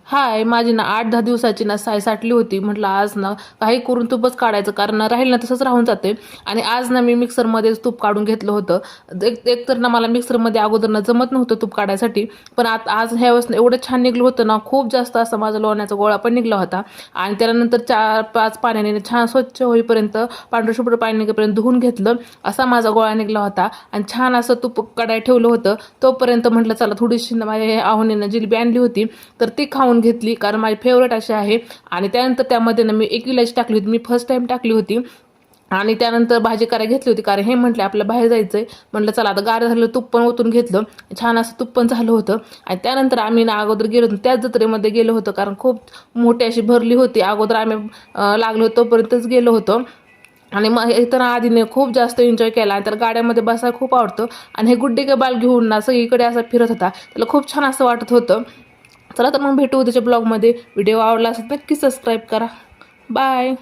हाय, माझी ना 8-10 दिवसाची ना साय साठली होती. म्हटलं आज ना काही करून तूपच काढायचं, कारण ना राहील ना तसंच राहून जाते. आणि आज ना मी मिक्सरमध्येच तूप काढून घेतलं होतं. एक तर ना मला मिक्सरमध्ये अगोदर ना जमत नव्हतं तूप काढायसाठी, पण आज ह्या वेळेस एवढं छान निघलं होतं ना, खूप जास्त असा माझा लोण्याचा गोळा पण निघला होता. आणि त्यानंतर 4-5 पाण्याने छान स्वच्छ होईपर्यंत, पांढरं शुभ्र पाणी निघेपर्यंत धुवून घेतलं. असा माझा गोळा निघला होता आणि छान असं तूप कढाई ठेवलं होतं. तोपर्यंत म्हटलं चला थोडीशी माझ्या आहोनीनं जिलेबी आणली होती, तर ती खाऊन घेतली, कारण माझी फेवरेट अशी आहे. आणि त्यानंतर त्यामध्ये ना मी एक इलायची टाकली होती, मी फर्स्ट टाइम टाकली होती. आणि त्यानंतर भाजी करायला घेतली होती, कारण हे म्हटले आपलं बाहेर जायचंय. म्हटलं चला आता गार झालं, तूप पण ओतून घेतलं, छान असं तूप पण झालं होतं. आणि त्यानंतर आम्ही ना अगोदर गेलो होतो, त्याच जत्रेमध्ये गेलो होतो, कारण खूप मोठी अशी भरली होती. अगोदर आम्ही लागलो तोपर्यंतच गेलो होतो. आणि मग इथं आधीने खूप जास्त एन्जॉय केला. आणि तर गाड्यामध्ये बसायला खूप आवडतं. आणि हे गुड्डे के बाल घेऊन ना सगळीकडे असं फिरत होता, त्याला खूप छान असं वाटत होतं. चला तर मग भेटू उद्याच्या ब्लॉगमध्ये. व्हिडिओ आवडला असेल तर नक्की सबस्क्राईब करा. बाय.